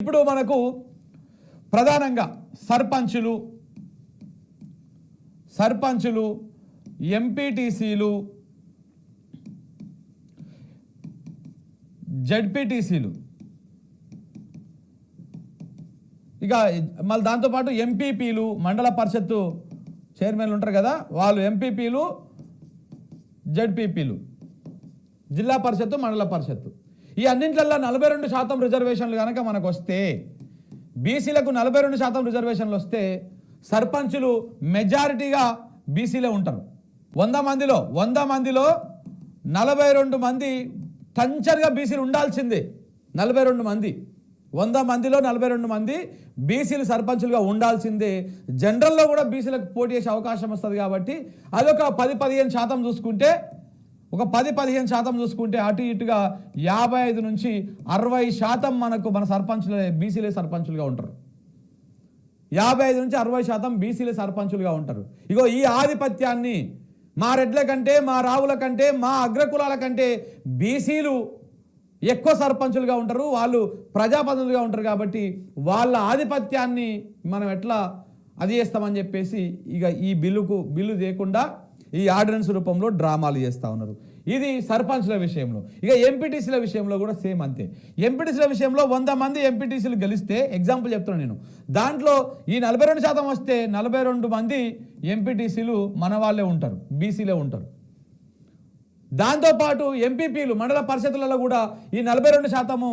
ఇప్పుడు మనకు ప్రధానంగా సర్పంచులు ఎంపీటీసీలు జెడ్పీటీసీలు ఇక మళ్ళీ దాంతోపాటు ఎంపీపీలు మండల పరిషత్తు చైర్మన్లు ఉంటారు కదా వాళ్ళు ఎంపీపీలు జెడ్పీపీలు జిల్లా పరిషత్తు మండల పరిషత్తు ఈ అన్నింట్లల్లో 42% రిజర్వేషన్లు కనుక మనకు వస్తే బీసీలకు 42% రిజర్వేషన్లు వస్తే సర్పంచులు మెజారిటీగా బీసీలే ఉంటారు. 100 మందిలో 42 మంది టంచర్గా బీసీలు ఉండాల్సిందే. 42 మంది 100 మందిలో 42 మంది బీసీలు సర్పంచులుగా ఉండాల్సిందే. జనరల్లో కూడా బీసీలకు పోటీ చేసే అవకాశం వస్తుంది కాబట్టి అదొక 10-15% చూసుకుంటే ఒక 10-15% చూసుకుంటే అటు ఇటుగా 55 నుంచి 60% మనకు మన సర్పంచులే బీసీలే సర్పంచులుగా ఉంటారు. 55 నుంచి 60% బీసీలే సర్పంచులుగా ఉంటారు. ఇగో ఈ ఆధిపత్యాన్ని మా రెడ్ల కంటే మా రావుల కంటే మా అగ్రకులాల కంటే బీసీలు ఎక్కువ సర్పంచులుగా ఉంటారు. వాళ్ళు ప్రజాప్రతినిధులుగా ఉంటారు కాబట్టి వాళ్ళ ఆధిపత్యాన్ని మనం ఎట్లా అది చేస్తామని చెప్పేసి ఇక ఈ బిల్లు చేయకుండా ఈ ఆర్డినెన్స్ రూపంలో డ్రామాలు చేస్తూ ఉన్నారు. ఇది సర్పంచ్ల విషయంలో. ఇక ఎంపీటీసీల విషయంలో కూడా సేమ్ అంతే. ఎంపీటీసీల విషయంలో 100 మంది ఎంపీటీసీలు గెలిస్తే ఎగ్జాంపుల్ చెప్తున్నాను నేను, దాంట్లో ఈ 42% వస్తే 42 మంది ఎంపీటీసీలు మన వాళ్ళే ఉంటారు, బీసీలే ఉంటారు. దాంతోపాటు ఎంపీపీలు మండల పరిషత్తులలో కూడా ఈ 42%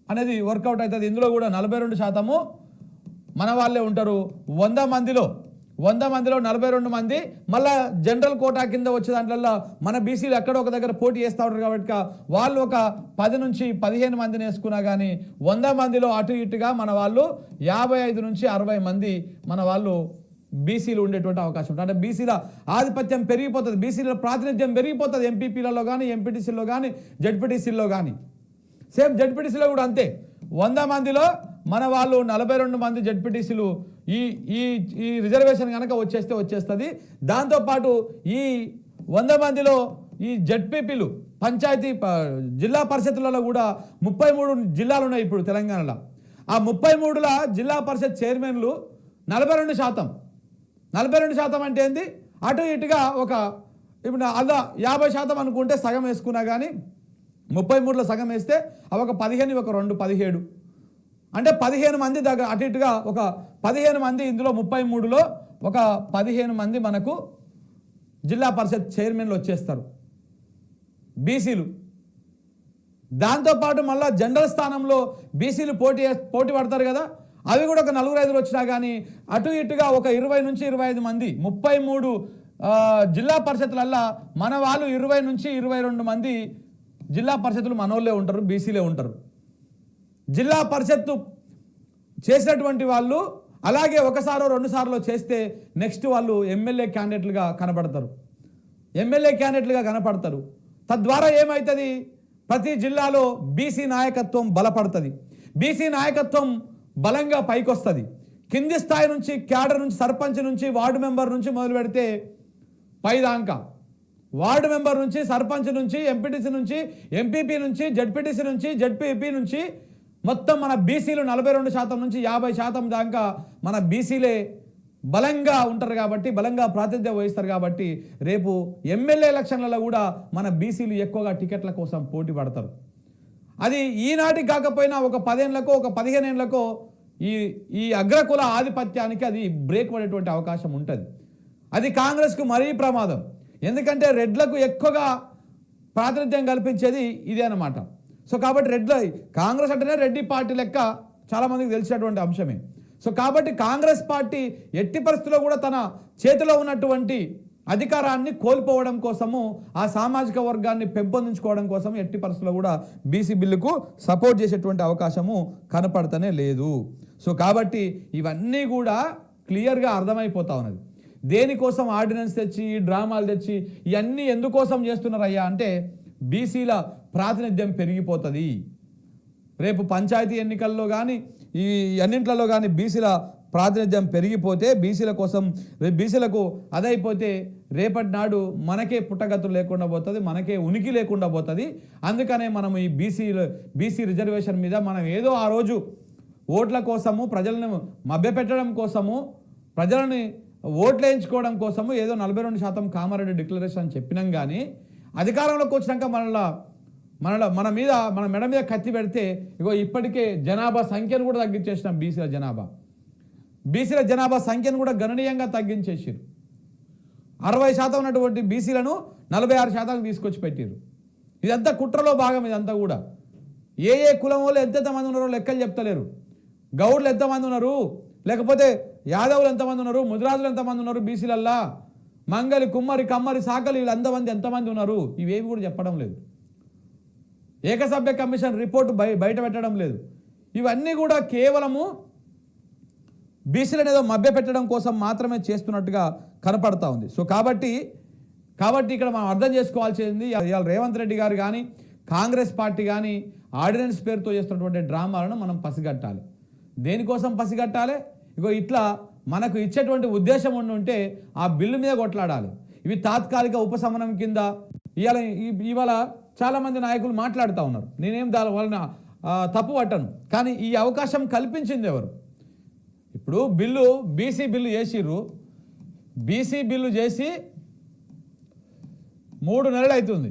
అనేది వర్కౌట్ అవుతుంది. ఇందులో కూడా 42% మన వాళ్ళే ఉంటారు. 100 మందిలో 42 మంది మళ్ళా జనరల్ కోటా కింద వచ్చే దాంట్లో మన బీసీలు ఎక్కడో ఒక దగ్గర పోటీ చేస్తూ ఉంటారు కాబట్టి వాళ్ళు ఒక 10 నుంచి 15 మందిని వేసుకున్నా కానీ 100 మందిలో అటు ఇటుగా మన వాళ్ళు 55 నుంచి 60 మంది మన వాళ్ళు బీసీలు ఉండేటువంటి అవకాశం ఉంటుంది. అంటే బీసీల ఆధిపత్యం పెరిగిపోతుంది, బీసీల ప్రాతినిధ్యం పెరిగిపోతుంది ఎంపీపీలలో కానీ ఎంపీటీసీలో కానీ జెడ్పీటీసీల్లో కానీ. సేమ్ జెడ్పీటీసీలో కూడా అంతే. 100 మందిలో మన వాళ్ళు 42 మంది జెడ్పీటీసీలు ఈ ఈ రిజర్వేషన్ కనుక వచ్చేస్తుంది. దాంతోపాటు ఈ 100 మందిలో ఈ జెడ్పీపీలు పంచాయతీ జిల్లా పరిషత్తులలో కూడా 33 జిల్లాలు ఉన్నాయి ఇప్పుడు తెలంగాణలో. ఆ 33ల జిల్లా పరిషత్ చైర్మన్లు 42% అంటే ఏంది, అటు ఇటుగా ఒక ఇప్పుడు అలా 50% అనుకుంటే సగం వేసుకున్నా కానీ 33లో సగం వేస్తే అవి ఒక 15 ఒక 2 17 అంటే 15 మంది దగ్గర అటు ఇటుగా ఒక 15 మంది. ఇందులో 33లో ఒక 15 మంది మనకు జిల్లా పరిషత్ చైర్మన్లు వచ్చేస్తారు బీసీలు. దాంతోపాటు మళ్ళీ జనరల్ స్థానంలో బీసీలు పోటీ పడతారు కదా, అవి కూడా ఒక 4-5 వచ్చినా కానీ అటు ఇటుగా ఒక 20 నుంచి 25 మంది 33 జిల్లా పరిషత్తులల్లా మన వాళ్ళు 20 నుంచి 22 మంది జిల్లా పరిషత్తులు మనోళ్ళే ఉంటారు, బీసీలే ఉంటారు. జిల్లా పరిషత్తు చేసినటువంటి వాళ్ళు అలాగే ఒకసారో 2 సార్లు చేస్తే నెక్స్ట్ వాళ్ళు ఎమ్మెల్యే క్యాండిడేట్లుగా కనపడతారు. తద్వారా ఏమవుతుంది, ప్రతి జిల్లాలో బీసీ నాయకత్వం బలపడుతుంది. బీసీ నాయకత్వం బలంగా పైకొస్తుంది. కింది స్థాయి నుంచి క్యాడర్ నుంచి సర్పంచ్ నుంచి వార్డు మెంబర్ నుంచి మొదలు పెడితే పైదాకా వార్డు మెంబర్ నుంచి సర్పంచ్ నుంచి ఎంపీటీసీ నుంచి ఎంపీపీ నుంచి జెడ్పీటీసీ నుంచి జెడ్పీపీ నుంచి మొత్తం మన బీసీలు 42% నుంచి 50% దాకా మన బీసీలే బలంగా ఉంటారు కాబట్టి బలంగా ప్రాతినిధ్యం వహిస్తారు కాబట్టి రేపు ఎమ్మెల్యే ఎలక్షన్లలో కూడా మన బీసీలు ఎక్కువగా టికెట్ల కోసం పోటీ పడతారు. అది ఈనాటికి కాకపోయినా ఒక 10 ఏళ్లకో ఒక 15 ఏళ్లకో ఈ అగ్రకుల ఆధిపత్యానికి అది బ్రేక్ పడేటువంటి అవకాశం ఉంటుంది. అది కాంగ్రెస్కు మరీ ప్రమాదం. ఎందుకంటే రెడ్లకు ఎక్కువగా ప్రాతినిధ్యం కల్పించేది ఇదే అన్నమాట. సో కాబట్టి కాంగ్రెస్ అంటేనే రెడ్డి పార్టీ లెక్క చాలామందికి తెలిసినటువంటి అంశమే. సో కాబట్టి కాంగ్రెస్ పార్టీ ఎట్టి పరిస్థితుల్లో కూడా తన చేతిలో ఉన్నటువంటి అధికారాన్ని కోల్పోవడం కోసము ఆ సామాజిక వర్గాన్ని పెంపొందించుకోవడం కోసం ఎట్టి పరిస్థితుల్లో కూడా బీసీ బిల్లుకు సపోర్ట్ చేసేటువంటి అవకాశము కనపడతనే లేదు. సో కాబట్టి ఇవన్నీ కూడా క్లియర్గా అర్థమైపోతా ఉన్నది. దేనికోసం ఆర్డినెన్స్ తెచ్చి డ్రామాలు తెచ్చి ఇవన్నీ ఎందుకోసం చేస్తున్నారయ్యా అంటే బీసీల ప్రాతినిధ్యం పెరిగిపోతుంది. రేపు పంచాయతీ ఎన్నికల్లో కానీ ఈ అన్నింట్లలో కానీ బీసీల ప్రాతినిధ్యం పెరిగిపోతే బీసీల కోసం బీసీలకు అదైపోతే రేపటి నాడు మనకే పుట్టగతులు లేకుండా పోతుంది, మనకే ఉనికి లేకుండా పోతుంది. అందుకనే మనం ఈ బీసీ రిజర్వేషన్ మీద మనం ఏదో ఆ రోజు ఓట్ల కోసము, ప్రజలను మభ్యపెట్టడం కోసము, ప్రజలని ఓట్లు వేయించుకోవడం కోసము ఏదో 42% కామారెడ్డి డిక్లరేషన్ అని చెప్పినాం. కానీ అధికారంలోకి వచ్చినాక మన మెడ మీద కత్తి పెడితే ఇగో ఇప్పటికే జనాభా సంఖ్యను కూడా తగ్గించేసినాం. బీసీల జనాభా సంఖ్యను కూడా గణనీయంగా తగ్గించేసారు. 60% ఉన్నటువంటి బీసీలను 46% తీసుకొచ్చి పెట్టారు. ఇదంతా కుట్రలో భాగం. ఇదంతా కూడా ఏ కులం వాళ్ళు ఎంతమంది ఉన్నారో లెక్కలు చెప్తలేరు. గౌడ్లు ఎంతమంది ఉన్నారు, లేకపోతే యాదవులు ఎంతమంది ఉన్నారు, ముదిరాజులు ఎంతమంది ఉన్నారు, బీసీలల్లా మంగలి, కుమ్మరి, కమ్మరి, సాకలి వీళ్ళు ఎంతమంది ఉన్నారు, ఇవేవి కూడా చెప్పడం లేదు. ఏకసభ్య కమిషన్ రిపోర్టు బయట పెట్టడం లేదు. ఇవన్నీ కూడా కేవలము బీసీలను ఏదో మభ్య పెట్టడం కోసం మాత్రమే చేస్తున్నట్టుగా కనపడతా ఉంది. సో కాబట్టి ఇక్కడ మనం అర్థం చేసుకోవాల్సింది, ఇవాళ రేవంత్ రెడ్డి గారు కానీ కాంగ్రెస్ పార్టీ కానీ ఆర్డినెన్స్ పేరుతో చేస్తున్నటువంటి డ్రామాలను మనం పసిగట్టాలి. దేనికోసం పసిగట్టాలి? ఇగో ఇట్లా మనకు ఇచ్చేటువంటి ఉద్దేశం ఉంటే ఆ బిల్లు మీద కొట్లాడాలి. ఇవి తాత్కాలిక ఉపశమనం కింద ఇవాళ చాలామంది నాయకులు మాట్లాడుతూ ఉన్నారు. నేనేం దాని వలన తప్పు పట్టను. కానీ ఈ అవకాశం కల్పించింది ఎవరు? ఇప్పుడు బీసీ బిల్లు చేసిర్రు. బీసీ బిల్లు చేసి 3 నెలలు అవుతుంది,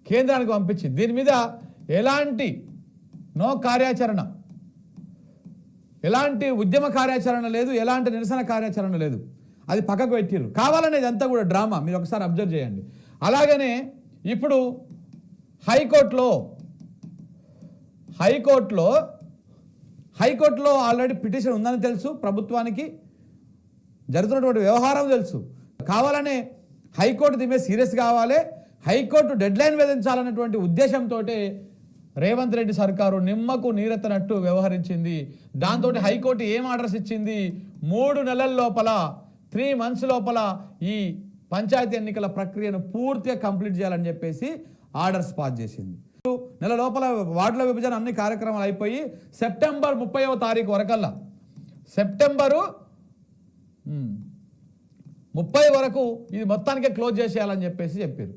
కేంద్రానికి పంపించింది. దీని మీద ఎలాంటి కార్యాచరణ, ఎలాంటి ఉద్యమ కార్యాచరణ లేదు, ఎలాంటి నిరసన కార్యాచరణ లేదు. అది పక్కకు పెట్టిర్రు. కావాలనేది అంతా కూడా డ్రామా. మీరు ఒకసారి అబ్జర్వ్ చేయండి. అలాగనే ఇప్పుడు హైకోర్టులో ఆల్రెడీ పిటిషన్ ఉందని తెలుసు, ప్రభుత్వానికి జరుగుతున్నటువంటి వ్యవహారం తెలుసు. కావాలనే హైకోర్టు దీని మీద సీరియస్ కావాలి, హైకోర్టు డెడ్ లైన్ విధించాలన్నటువంటి ఉద్దేశంతో రేవంత్ రెడ్డి సర్కారు నిమ్మకు నీరెత్తనట్టు వ్యవహరించింది. దాంతో హైకోర్టు ఏం ఆర్డర్స్ ఇచ్చింది? 3 నెలల లోపల, 3 months లోపల ఈ పంచాయతీ ఎన్నికల ప్రక్రియను పూర్తిగా కంప్లీట్ చేయాలని చెప్పేసి ఆర్డర్స్ పాస్ చేసింది. నెల లోపల వార్డుల విభజన అన్ని కార్యక్రమాలు అయిపోయి సెప్టెంబర్ 30వ తారీఖు వరకల్లా, సెప్టెంబరు 30 వరకు ఇది మొత్తానికే క్లోజ్ చేసేయాలని చెప్పేసి చెప్పారు.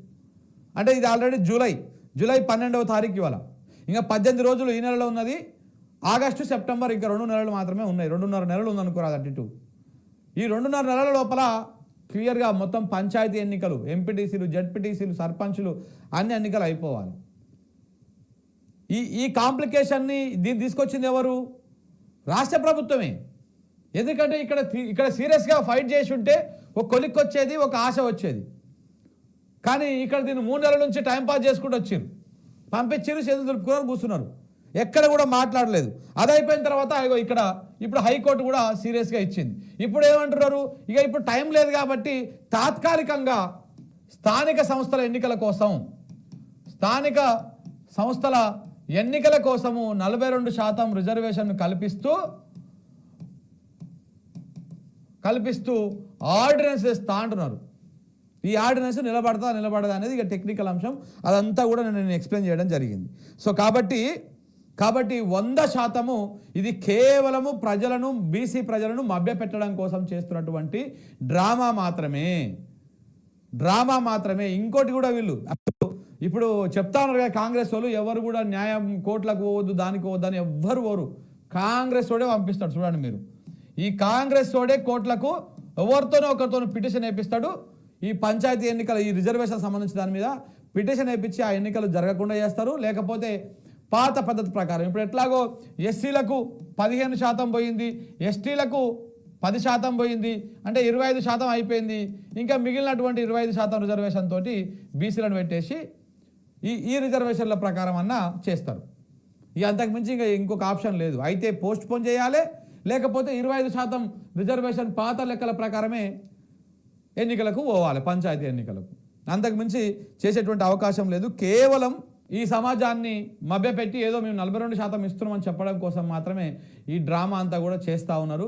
అంటే ఇది ఆల్రెడీ జూలై 12వ తారీఖు ఇవాళ. ఇంకా 18 రోజులు ఈ నెలలో ఉన్నది. ఆగస్టు, సెప్టెంబర్ ఇంకా 2 నెలలు మాత్రమే ఉన్నాయి. 2.5 నెలలు ఉందనుకోరాదు అటు ఇటు. ఈ 2.5 నెలల లోపల క్లియర్గా మొత్తం పంచాయతీ ఎన్నికలు, ఎంపీటీసీలు, జడ్పీటీసీలు, సర్పంచులు అన్ని ఎన్నికలు అయిపోవాలి. ఈ కాంప్లికేషన్ని దీన్ని తీసుకొచ్చింది ఎవరు? రాష్ట్ర ప్రభుత్వమే. ఎందుకంటే ఇక్కడ సీరియస్గా ఫైట్ చేసి ఉంటే ఒక కొలిక్కి వచ్చేది, ఒక ఆశ వచ్చేది. కానీ ఇక్కడ దీన్ని 3 నెలల నుంచి టైంపాస్ చేసుకుంటూ వచ్చారు, పంపించారు, చేతులు దులుపుకున్నారు, కూర్చున్నారు, ఎక్కడ కూడా మాట్లాడలేదు. అది అయిపోయిన తర్వాత ఇప్పుడు హైకోర్టు కూడా సీరియస్గా ఇచ్చింది. ఇప్పుడు ఏమంటున్నారు? ఇప్పుడు టైం లేదు కాబట్టి తాత్కాలికంగా స్థానిక సంస్థల ఎన్నికల కోసము 42% రిజర్వేషన్ కల్పిస్తూ ఆర్డినెన్స్ ఇస్తా అంటున్నారు. ఈ ఆర్డినెన్స్ నిలబడదా అనేది ఇక టెక్నికల్ అంశం. అదంతా కూడా నేను ఎక్స్ప్లెయిన్ చేయడం జరిగింది. సో కాబట్టి 100% ఇది కేవలము బీసీ ప్రజలను మభ్యపెట్టడం కోసం చేస్తున్నటువంటి డ్రామా మాత్రమే. ఇంకోటి కూడా వీళ్ళు ఇప్పుడు చెప్తా ఉన్నారు కదా, కాంగ్రెస్ వాళ్ళు ఎవరు కూడా న్యాయం కోర్టులకు పోవద్దు, దానికి పోవద్దని ఎవ్వరు పోరు. కాంగ్రెస్ వాడే పంపిస్తాడు. చూడండి మీరు, ఈ కాంగ్రెస్ వాడే కోర్టులకు ఒకరితో పిటిషన్ వేపిస్తాడు. ఈ పంచాయతీ ఎన్నికల ఈ రిజర్వేషన్ సంబంధించి దాని మీద పిటిషన్ వేయించి ఆ ఎన్నికలు జరగకుండా చేస్తారు. లేకపోతే పాత పద్ధతి ప్రకారం ఇప్పుడు ఎట్లాగో ఎస్సీలకు 15% పోయింది, ఎస్టీలకు 10% పోయింది, అంటే 25% అయిపోయింది. ఇంకా మిగిలినటువంటి 25% రిజర్వేషన్ తోటి బీసీలను పెట్టేసి ఈ రిజర్వేషన్ల ప్రకారం అన్నా చేస్తారు. అంతకుమించి ఇంకొక ఆప్షన్ లేదు. అయితే పోస్ట్ పోన్ చేయాలి, లేకపోతే 25% రిజర్వేషన్ పాత లెక్కల ప్రకారమే ఎన్నికలకు పోవాలి, పంచాయతీ ఎన్నికలకు. అంతకుమించి చేసేటువంటి అవకాశం లేదు. కేవలం ఈ సమాజాన్ని మభ్యపెట్టి ఏదో మేము 42% ఇస్తున్నామని చెప్పడం కోసం మాత్రమే ఈ డ్రామా అంతా కూడా చేస్తూ ఉన్నారు.